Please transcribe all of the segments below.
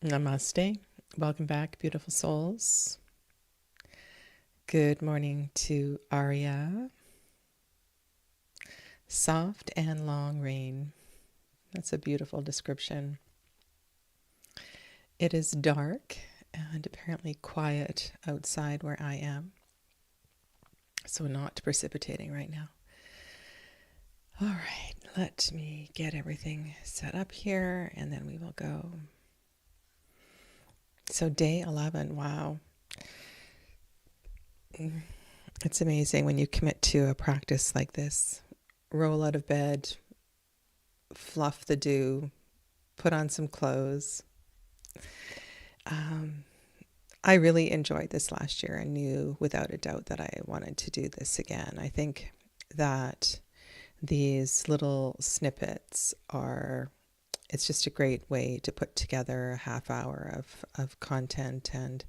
Namaste. Welcome back, beautiful souls. Good morning to Arya. Soft and long rain. That's a beautiful description. It is dark and apparently quiet outside where I am, so not precipitating right now. All right, let me get everything set up here and then we will go. So day 11, wow. It's amazing when you commit to a practice like this. Roll out of bed, fluff the dew, put on some clothes. I really enjoyed this last year and knew without a doubt that I wanted to do this again. I think that these little snippets it's just a great way to put together a half hour of content. And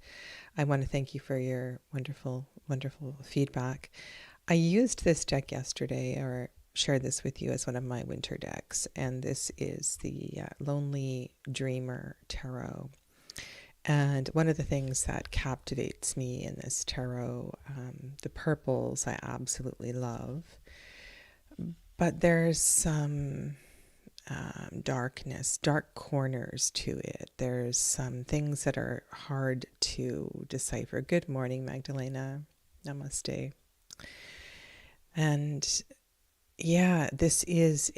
I want to thank you for your wonderful, wonderful feedback. I used this deck yesterday, or shared this with you as one of my winter decks, and this is the Lonely Dreamer Tarot. And one of the things that captivates me in this tarot, the purples I absolutely love, but there's some darkness, dark corners to it. There's some things that are hard to decipher. Good morning, Magdalena. Namaste. And yeah, this is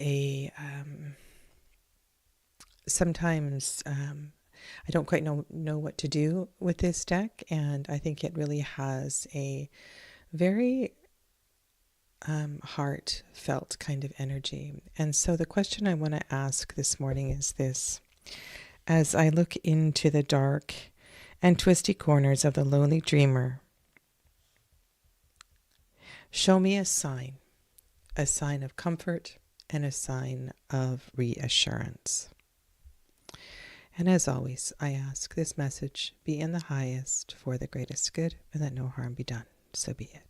sometimes I don't quite know what to do with this deck, and I think it really has a very heartfelt kind of energy. And so the question I want to ask this morning is this: as I look into the dark and twisty corners of the lonely dreamer, show me a sign of comfort and a sign of reassurance. And as always, I ask this message be in the highest for the greatest good, and that no harm be done. So be it.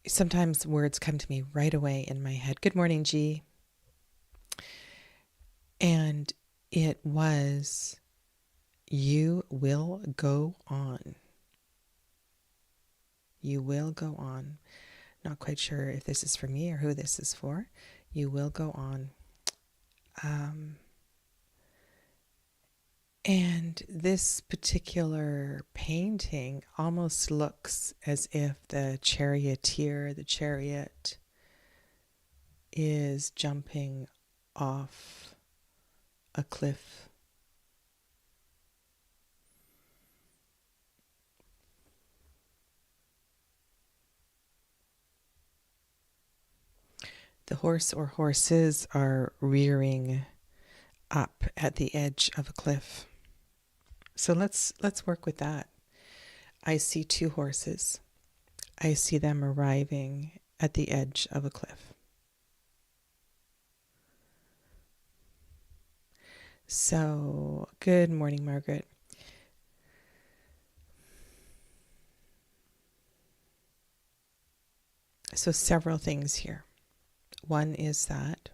Sometimes words come to me right away in my head. Good morning, G. And it was, you will go on. You will go on. Not quite sure if this is for me or who this is for. You will go on. And this particular painting almost looks as if the charioteer, the chariot, is jumping off a cliff. The horse or horses are rearing up at the edge of a cliff. So let's work with that. I see two horses. I see them arriving at the edge of a cliff. So, good morning, Margaret. So several things here. One is that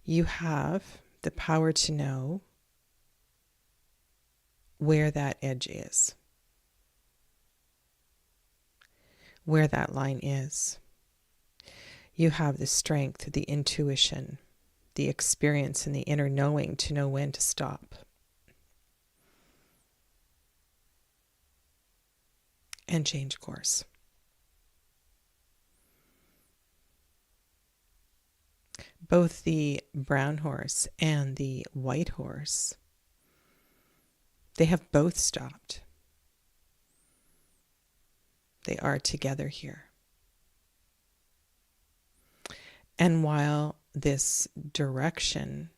you have the power to know where that edge is, where that line is. You have the strength, the intuition, the experience, and the inner knowing to know when to stop and change course. both the brown horse and the white horse, they have both stopped. They are together here. And while this direction,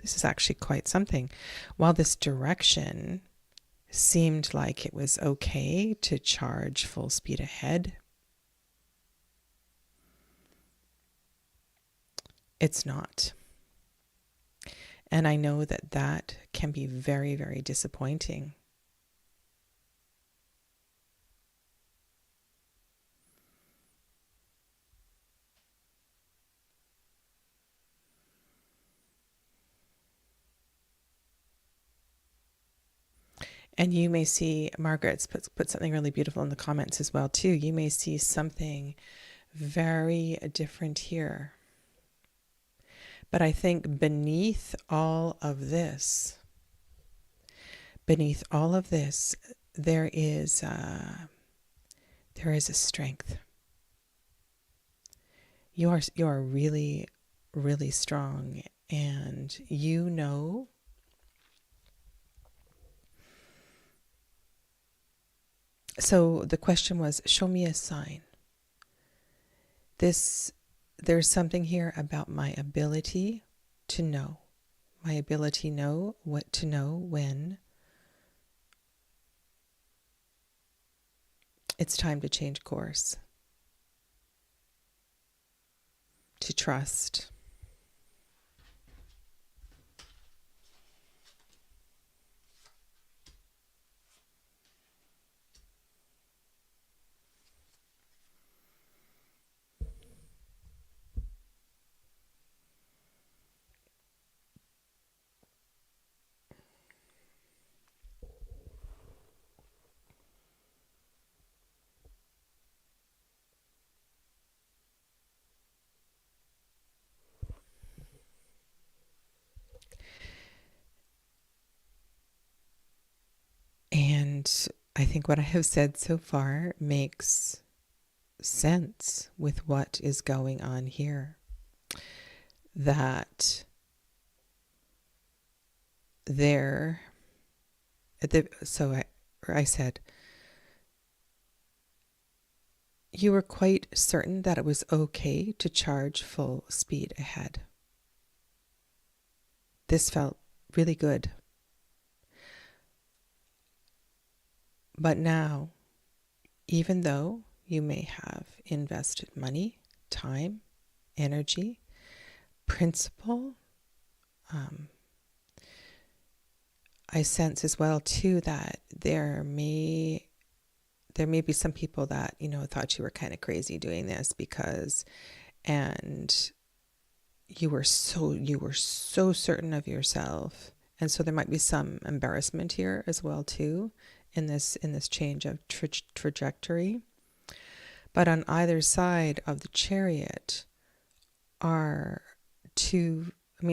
this is actually quite something, while this direction seemed like it was okay to charge full speed ahead, it's not. And I know that that can be very, very disappointing. And you may see, Margaret's put something really beautiful in the comments as well too. You may see something very different here. But I think beneath all of this, there is a strength. You are really, really strong, and you know so the question was, show me a sign. There's something here about my ability to know. My ability to know what to know when it's time to change course. To trust. And I think what I have said so far makes sense with what is going on here. That I said, you were quite certain that it was okay to charge full speed ahead. This felt really good. But now, even though you may have invested money, time, energy, principle, I sense as well too that there may be some people that, thought you were kind of crazy doing this and you were so certain of yourself. And so there might be some embarrassment here as well too in this change of trajectory. But on either side of the Chariot are two, I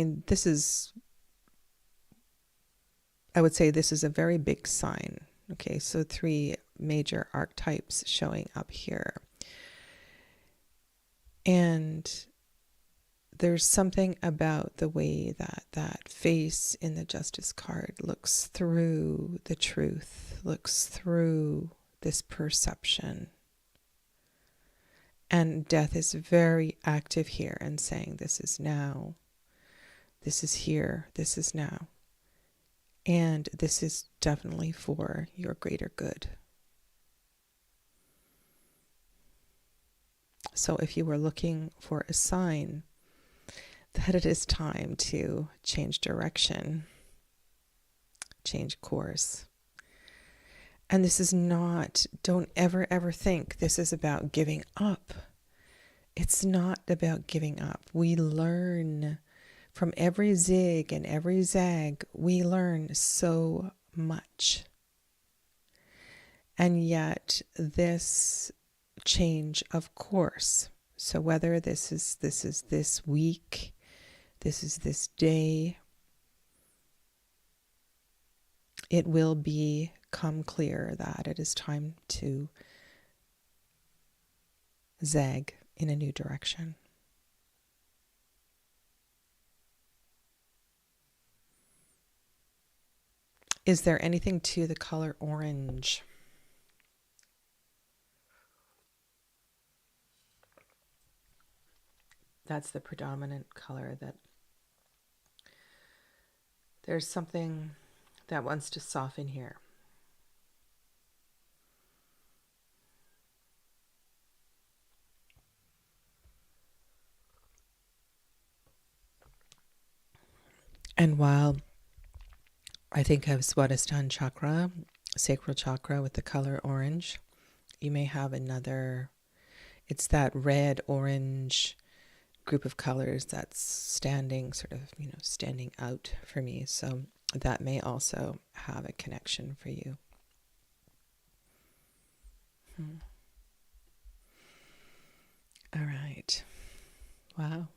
would say this is a very big sign. Okay, so 3 major archetypes showing up here. And there's something about the way that face in the Justice card looks through the truth, looks through this perception. And death is very active here and saying, this is now, this is here, this is now. And this is definitely for your greater good. So if you were looking for a sign that it is time to change direction, change course. And this is not, don't ever think this is about giving up. It's not about giving up. We learn from every zig and every zag, we learn so much. And yet this change of course, so whether this is this week, this is this day, it will become clear that it is time to zag in a new direction. Is there anything to the color orange? That's the predominant color. That there's something that wants to soften here. And while I think of Swadhisthana chakra, sacral chakra with the color orange, you may have another, it's that red orange group of colors that's standing sort of, standing out for me. So that may also have a connection for you. All right. Wow.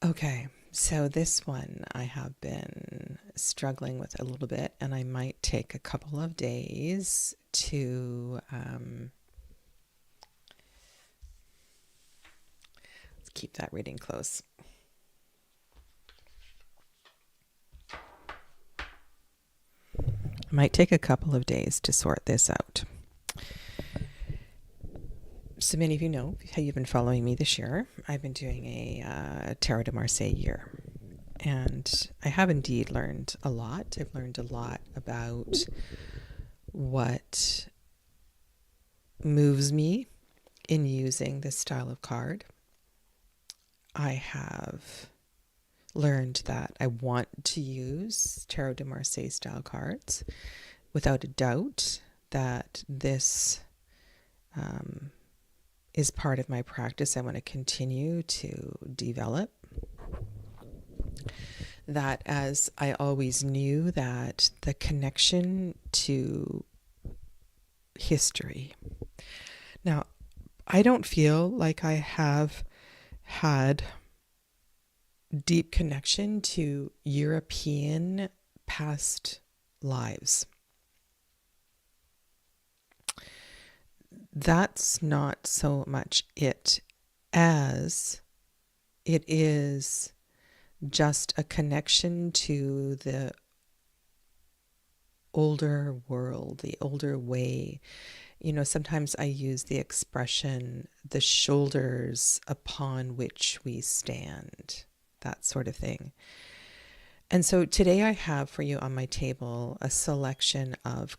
Okay, so this one I have been struggling with a little bit, and I might take a couple of days to let's keep that reading close. I might take a couple of days to sort this out. So many of you know, how you've been following me this year, I've been doing a Tarot de Marseille year. And I have indeed learned a lot. I've learned a lot about what moves me in using this style of card. I have learned that I want to use Tarot de Marseille style cards. Without a doubt that this is part of my practice I want to continue to develop. That, as I always knew, that the connection to history. Now, I don't feel like I have had deep connection to European past lives. That's not so much it as it is just a connection to the older world, the older way. Sometimes I use the expression, the shoulders upon which we stand, that sort of thing. And so today I have for you on my table a selection of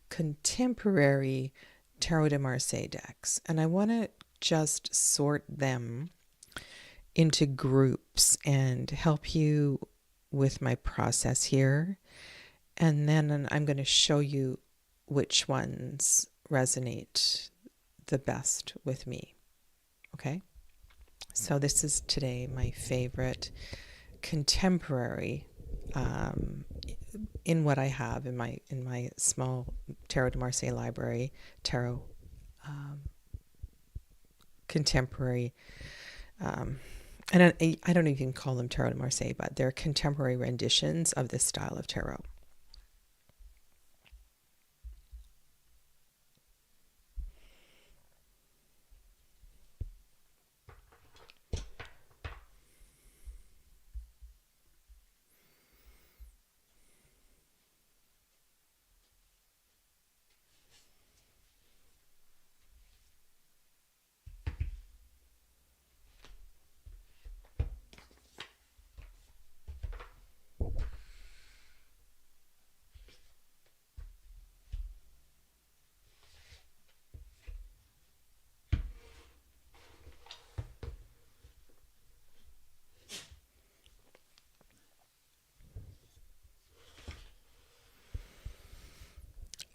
contemporary Tarot de Marseille decks, and I want to just sort them into groups and help you with my process here. And then I'm going to show you which ones resonate the best with me. Okay? So this is today my favorite contemporary in what I have in my small Tarot de Marseille library, tarot contemporary. I don't even call them Tarot de Marseille, but they're contemporary renditions of this style of tarot.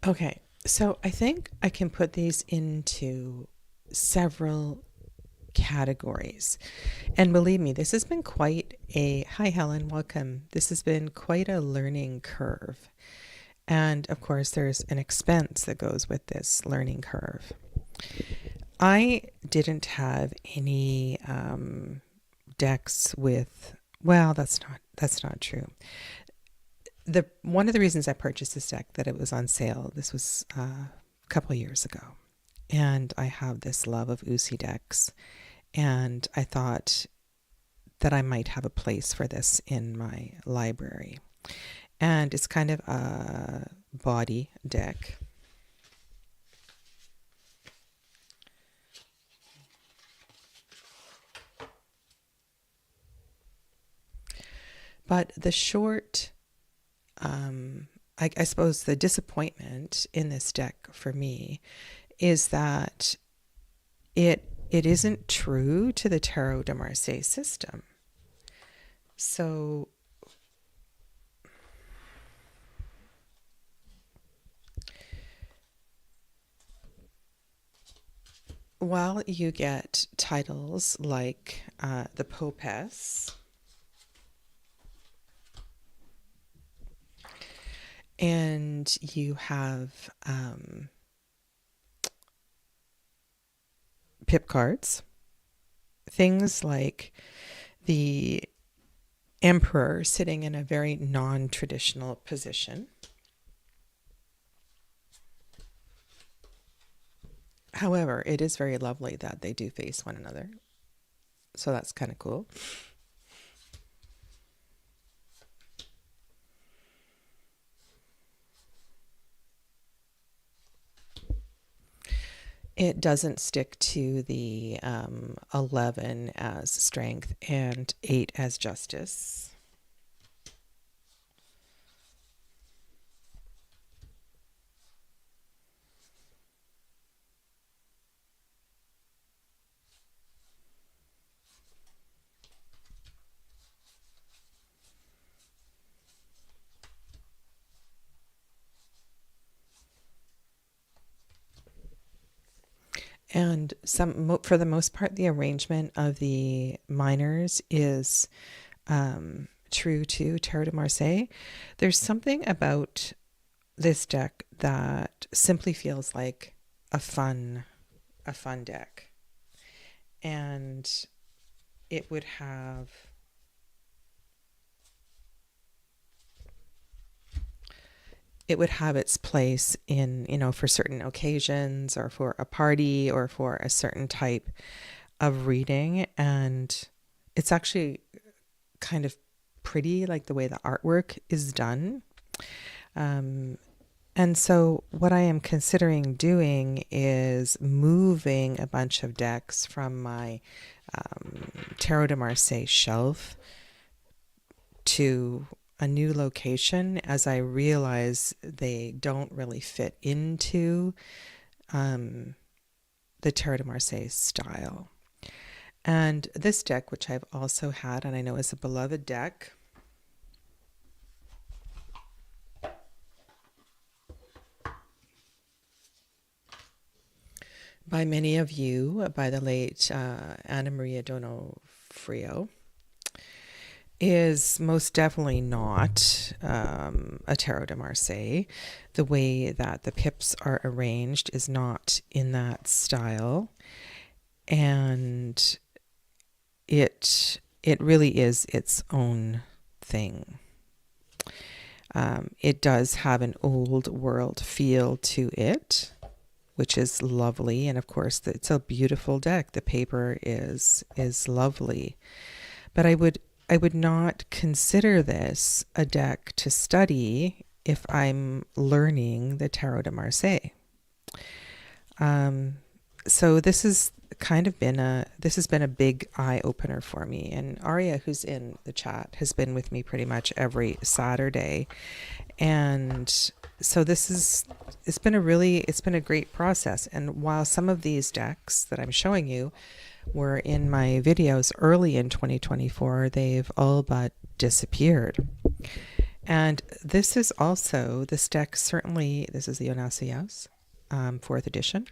Okay, so I think I can put these into several categories. And believe me, this has been quite a, hi Helen, welcome. This has been quite a learning curve. And of course, there's an expense that goes with this learning curve. I didn't have any decks with, well, that's not true. One of the reasons I purchased this deck, that it was on sale, this was a couple of years ago, and I have this love of Usi decks, and I thought that I might have a place for this in my library. And it's kind of a body deck. But the short, I suppose the disappointment in this deck for me is that it isn't true to the Tarot de Marseille system. So while you get titles like the Popess, and you have pip cards, things like the Emperor sitting in a very non-traditional position. However, it is very lovely that they do face one another. So that's kind of cool. It doesn't stick to the 11 as strength and 8 as justice. And for the most part, the arrangement of the minors is true to Tarot de Marseille. There's something about this deck that simply feels like a fun deck. And it would have its place in, for certain occasions or for a party or for a certain type of reading. And it's actually kind of pretty, like the way the artwork is done. And so what I am considering doing is moving a bunch of decks from my Tarot de Marseille shelf to a new location, as I realize they don't really fit into the Tarot de Marseille style. And this deck, which I've also had and I know is a beloved deck, by many of you, by the late Anna Maria Donofrio, is most definitely not a Tarot de Marseille. The way that the pips are arranged is not in that style. And it really is its own thing. It does have an old world feel to it, which is lovely. And of course, it's a beautiful deck. The paper is lovely. But I would not consider this a deck to study if I'm learning the Tarot de Marseille. So this has been a big eye opener for me. And Aria, who's in the chat, has been with me pretty much every Saturday. And so it's been a great process. And while some of these decks that I'm showing you were in my videos early in 2024, they've all but disappeared. And this is deck, certainly, this is the Onasios, 4th edition,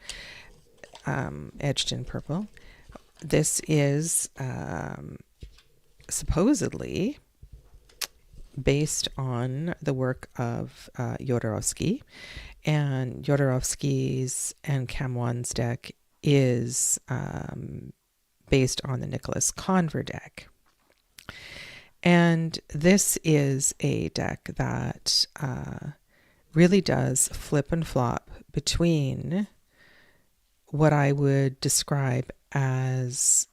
edged in purple. This is supposedly based on the work of Jodorowsky, and Jodorowsky's and Camoine's deck is based on the Nicholas Conver deck. And this is a deck that really does flip and flop between what I would describe as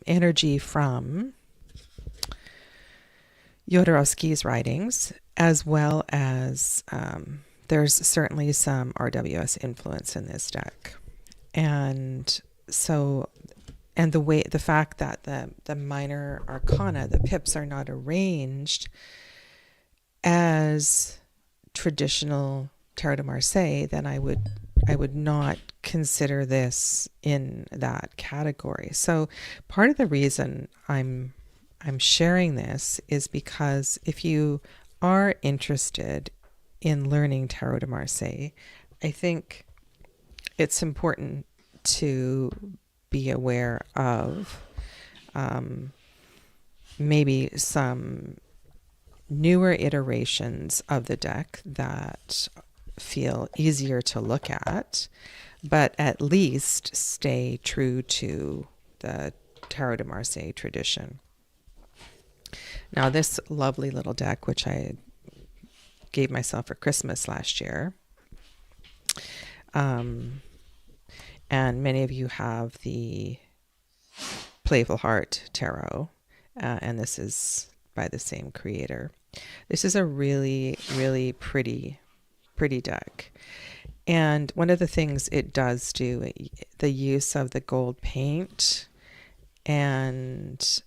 energy from Jodorowsky's writings, as well as there's certainly some RWS influence in this deck. And so, and the fact that the minor arcana, the pips, are not arranged as traditional Tarot de Marseille, then I would not consider this in that category. So part of the reason I'm sharing this is because if you are interested in learning Tarot de Marseille, I think it's important to be aware of maybe some newer iterations of the deck that feel easier to look at, but at least stay true to the Tarot de Marseille tradition. Now, this lovely little deck, which I gave myself for Christmas last year, and many of you have the Playful Heart Tarot, and this is by the same creator. This is a really, really pretty deck. And one of the things it does do, the use of the gold paint, and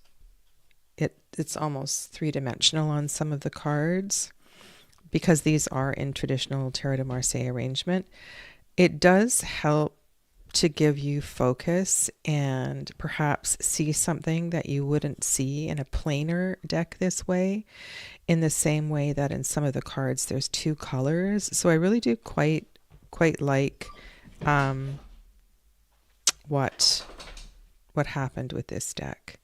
it's almost three-dimensional on some of the cards, because these are in traditional Tarot de Marseille arrangement. It does help to give you focus and perhaps see something that you wouldn't see in a planar deck this way, in the same way that in some of the cards there's two colors. So I really do quite like what happened with this deck.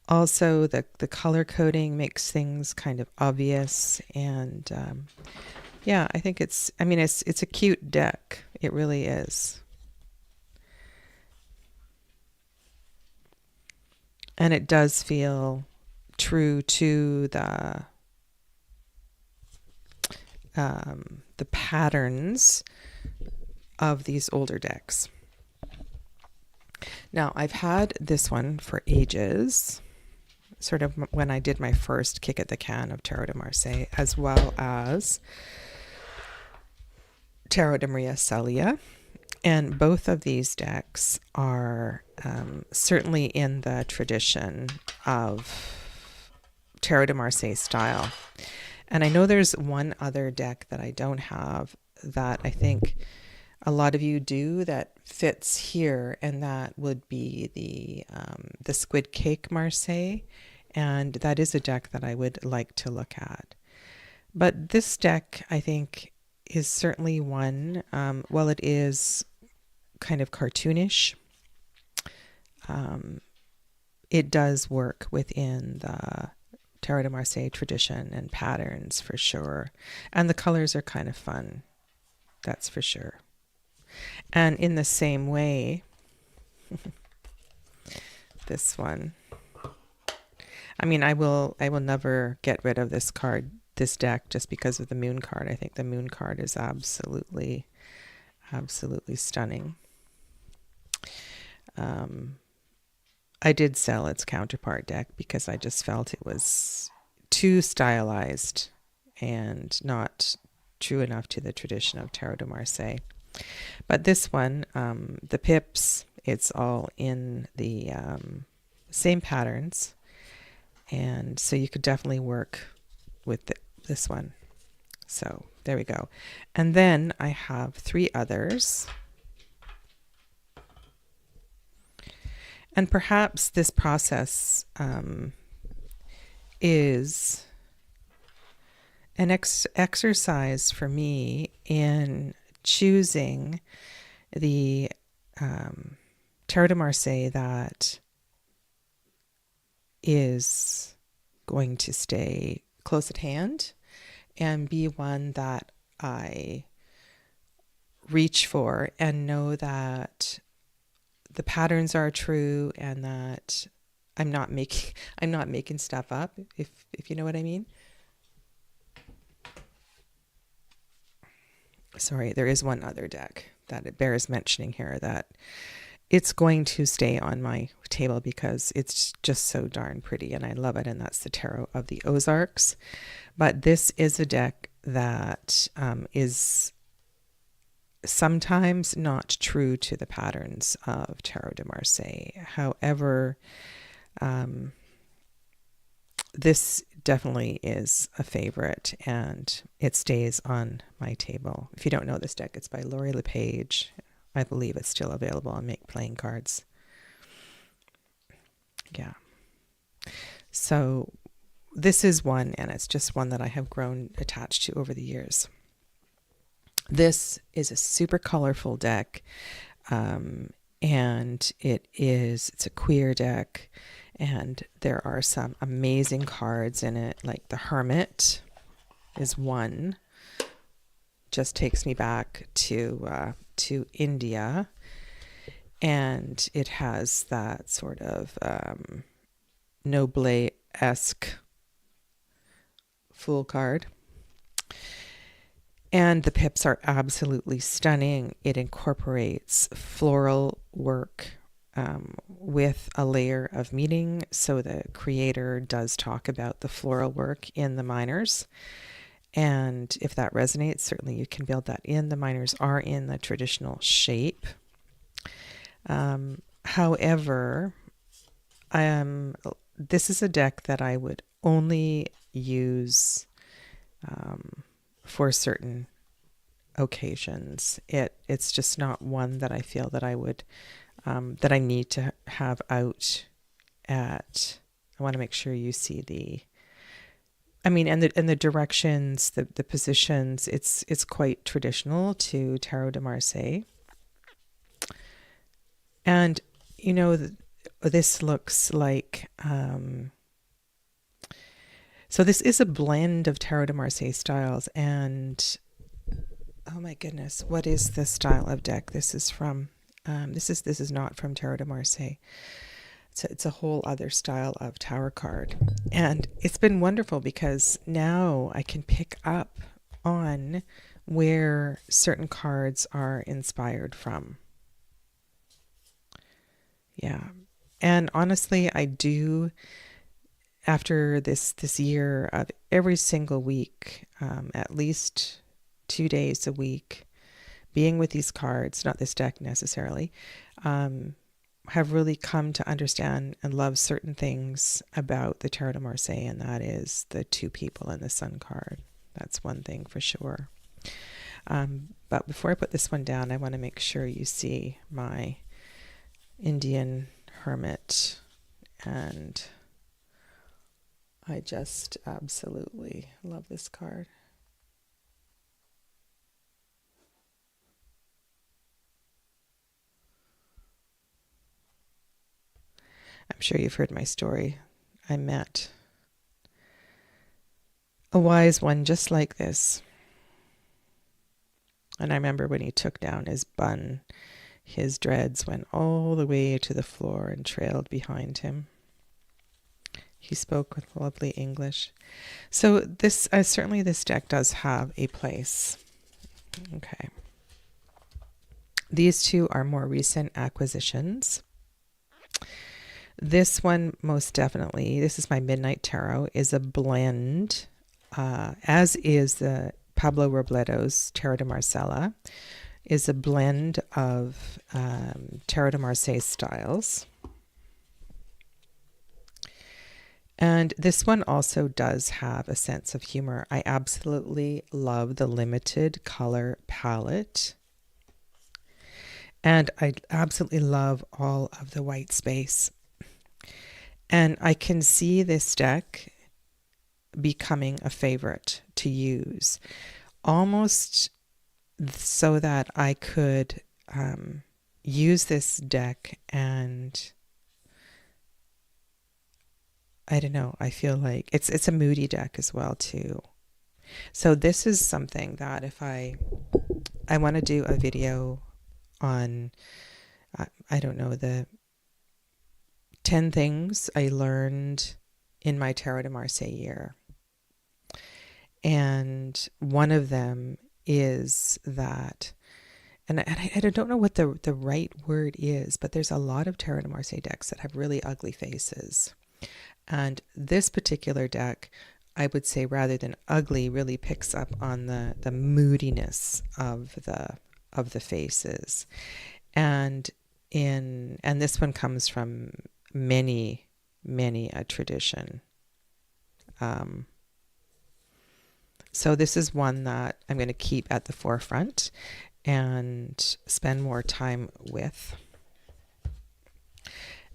Also, the color coding makes things kind of obvious, and yeah, I think it's a cute deck. It really is. And it does feel true to the patterns of these older decks. Now, I've had this one for ages, sort of when I did my first kick at the can of Tarot de Marseille, as well as Tarot de Maria Celia. And both of these decks are certainly in the tradition of Tarot de Marseille style. And I know there's one other deck that I don't have that I think a lot of you do that fits here, and that would be the Squid Cake Marseille. And that is a deck that I would like to look at. But this deck, I think, is certainly one, while it is kind of cartoonish, it does work within the Tarot de Marseille tradition and patterns for sure. And the colors are kind of fun, that's for sure. And in the same way, this one, I will never get rid of this card, this deck, just because of the moon card. I think the moon card is absolutely stunning. I did sell its counterpart deck because I just felt it was too stylized and not true enough to the tradition of Tarot de Marseille. But this one, the pips, it's all in the same patterns, and so you could definitely work with this one. So there we go. And then I have three others. And perhaps this process is an exercise for me in choosing the Tarot de Marseille that is going to stay close at hand and be one that I reach for and know that the patterns are true and that I'm not making stuff up, if you know what I mean. Sorry, there is one other deck that it bears mentioning here that it's going to stay on my table because it's just so darn pretty and I love it. And that's the Tarot of the Ozarks. But this is a deck that is sometimes not true to the patterns of Tarot de Marseille. However, this definitely is a favorite and it stays on my table. If you don't know this deck, it's by Laurie LePage. I believe it's still available on Make Playing Cards. Yeah. So this is one, and it's just one that I have grown attached to over the years. This is a super colorful deck, and it's a queer deck, and there are some amazing cards in it, like the Hermit is one. Just takes me back to India, and it has that sort of Noble-esque Fool card. And the pips are absolutely stunning. It incorporates floral work with a layer of meaning. So the creator does talk about the floral work in the minors. And if that resonates, certainly you can build that in. The minors are in the traditional shape. However, this is a deck that I would only use for certain occasions. It's just not one that I feel that I would that I need to have out at. I want to make sure you see and the directions, the positions. It's quite traditional to Tarot de Marseille, and this looks like. So this is a blend of Tarot de Marseille styles, and oh my goodness, what is this style of deck? This is from, this is not from Tarot de Marseille. It's a whole other style of tower card, and it's been wonderful because now I can pick up on where certain cards are inspired from. Yeah, and honestly, I do. After this year of every single week, at least 2 days a week, being with these cards, not this deck necessarily, have really come to understand and love certain things about the Tarot de Marseille, and that is the two people and the Sun card. That's one thing for sure. But before I put this one down, I want to make sure you see my Indian Hermit, and I just absolutely love this card. I'm sure you've heard my story. I met a wise one just like this. And I remember when he took down his bun, his dreads went all the way to the floor and trailed behind him. He spoke with lovely English. So this certainly this deck does have a place. Okay. These two are more recent acquisitions. This one, most definitely, this is my Midnight Tarot, is a blend, as is the Pablo Robleto's Tarot de Marcella, is a blend of Tarot de Marseille styles. And this one also does have a sense of humor. I absolutely love the limited color palette. And I absolutely love all of the white space. And I can see this deck becoming a favorite to use, almost so that I could use this deck, and I don't know, I feel like it's a moody deck as well too. So this is something that if I want to do a video on, I don't know, the 10 things I learned in my Tarot de Marseille year. And one of them is that and I don't know what the right word is, but there's a lot of Tarot de Marseille decks that have really ugly faces. And this particular deck, I would say, rather than ugly, really picks up on the moodiness of the faces. And this one comes from many a tradition. So this is one that I'm going to keep at the forefront and spend more time with.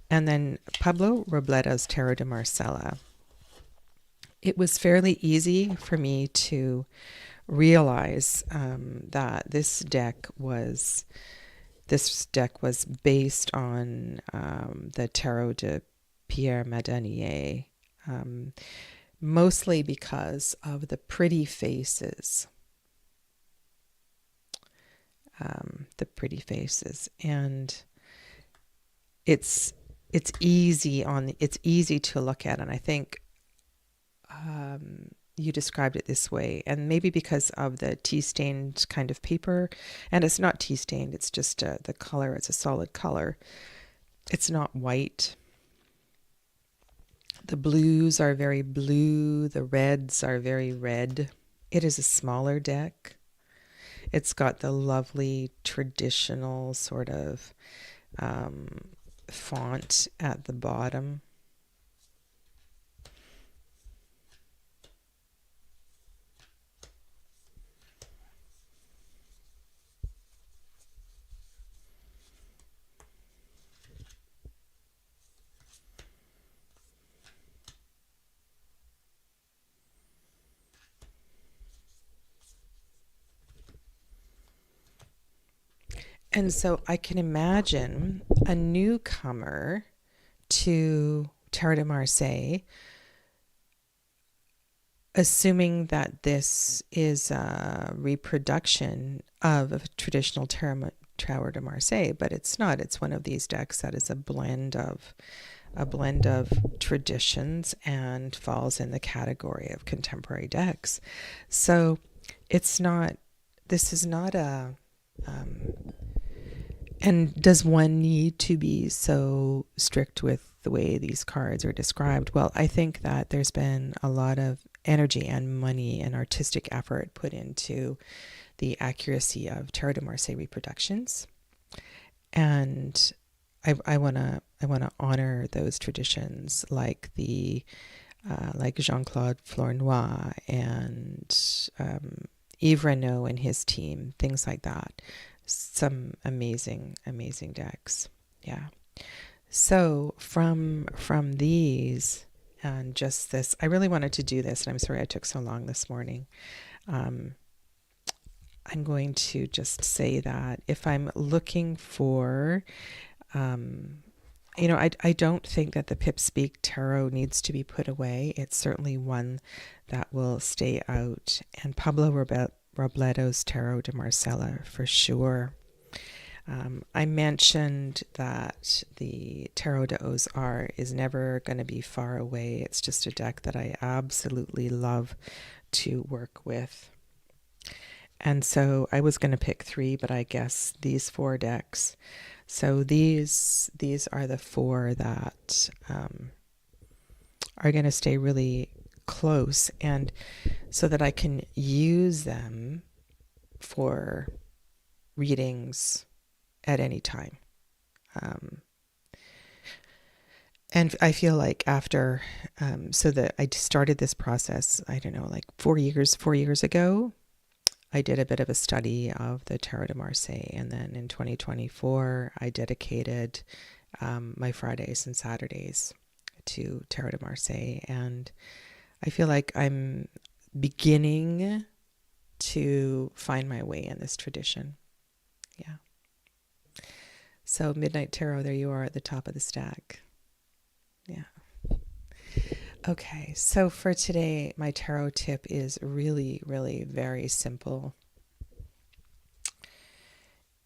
And then Pablo Robleto's Tarot de Marcella. It was fairly easy for me to realize that this deck was based on the Tarot de Pierre Madanier, mostly because of the pretty faces. And it's easy to look at, and I think you described it this way, and maybe because of the tea-stained kind of paper, and it's not tea-stained, it's just the color, it's a solid color. It's not white. The blues are very blue, the reds are very red. It is a smaller deck. It's got the lovely traditional sort of font at the bottom. And so I can imagine a newcomer to Tarot de Marseille, assuming that this is a reproduction of a traditional Tarot de Marseille, but it's not. It's one of these decks that is a blend of traditions and falls in the category of contemporary decks. So this is not a and does one need to be so strict with the way these cards are described? Well, I think that there's been a lot of energy and money and artistic effort put into the accuracy of Tarot de Marseille reproductions, and I wanna honor those traditions, like like Jean-Claude Flournoy and Yves Renaud and his team, things like that. Some amazing decks. Yeah. So from these and just this, I really wanted to do this, and I'm sorry I took so long this morning. I'm going to just say that if I'm looking for, I don't think that the Pip Speak Tarot needs to be put away. It's certainly one that will stay out. And Pablo Robleto's Tarot de Marcella for sure. I mentioned that the Tarot de Ozar is never going to be far away. It's just a deck that I absolutely love to work with. And so I was going to pick 3, but I guess these 4 decks. So these are the 4 that are going to stay really close, and so that I can use them for readings at any time. And I feel like after, so that I started this process, I don't know, like 4 years ago, I did a bit of a study of the Tarot de Marseille, and then in 2024, I dedicated my Fridays and Saturdays to Tarot de Marseille, and I feel like I'm beginning to find my way in this tradition. Yeah. So Midnight Tarot, there you are at the top of the stack. Yeah. Okay, so for today, my tarot tip is really, really very simple.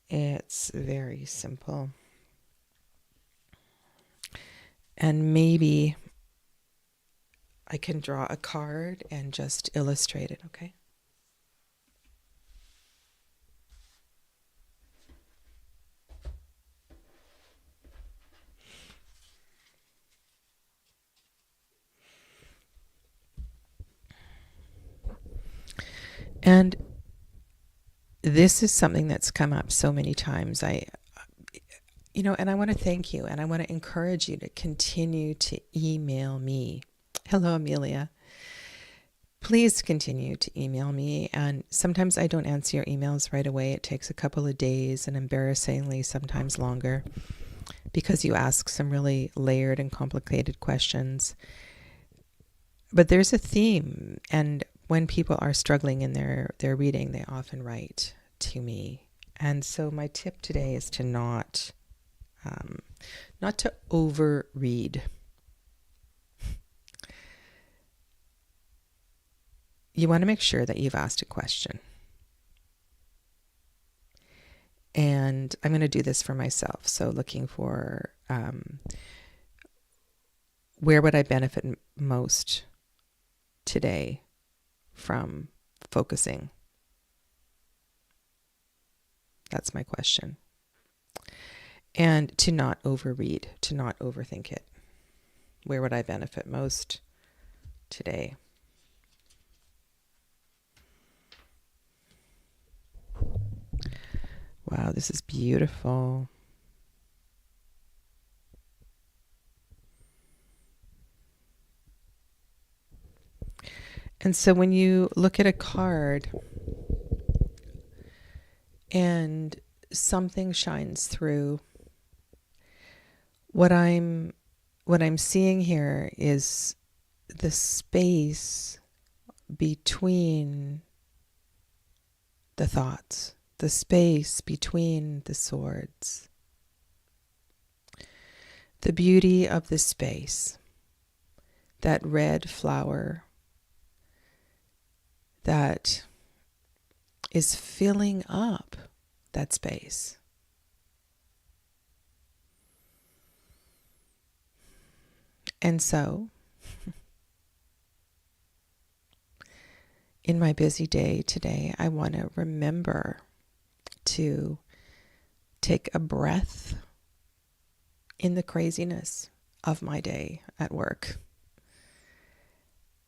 It's very simple. And maybe I can draw a card and just illustrate it, okay? And this is something that's come up so many times. And I want to thank you, and I want to encourage you to continue to email me. Hello, Amelia. Please continue to email me. And sometimes I don't answer your emails right away. It takes a couple of days, and embarrassingly sometimes longer, because you ask some really layered and complicated questions. But there's a theme, and when people are struggling in their reading, they often write to me. And so my tip today is to not to overread. You want to make sure that you've asked a question. And I'm going to do this for myself. So looking for where would I benefit most today from focusing? That's my question. And to not overread, to not overthink it. Where would I benefit most today? Wow, this is beautiful. And so when you look at a card and something shines through, what I'm seeing here is the space between the thoughts, the space between the swords, the beauty of the space, that red flower that is filling up that space. And so, in my busy day today, I want to remember to take a breath in the craziness of my day at work,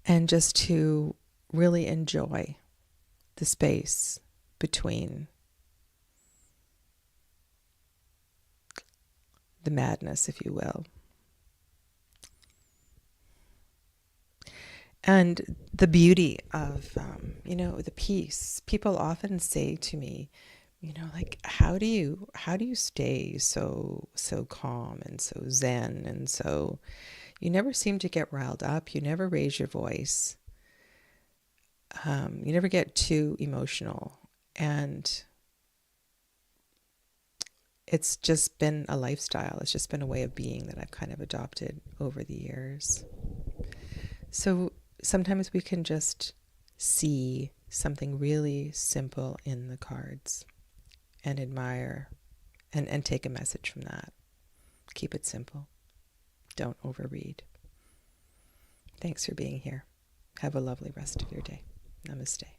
and just to really enjoy the space between the madness, if you will, and the beauty of, the peace. People often say to me, like, how do you stay so calm and so zen, and so you never seem to get riled up, you never raise your voice, you never get too emotional. And it's just been a lifestyle. It's just been a way of being that I've kind of adopted over the years. So sometimes we can just see something really simple in the cards and admire and take a message from that. Keep it simple. Don't overread. Thanks for being here. Have a lovely rest of your day. Namaste.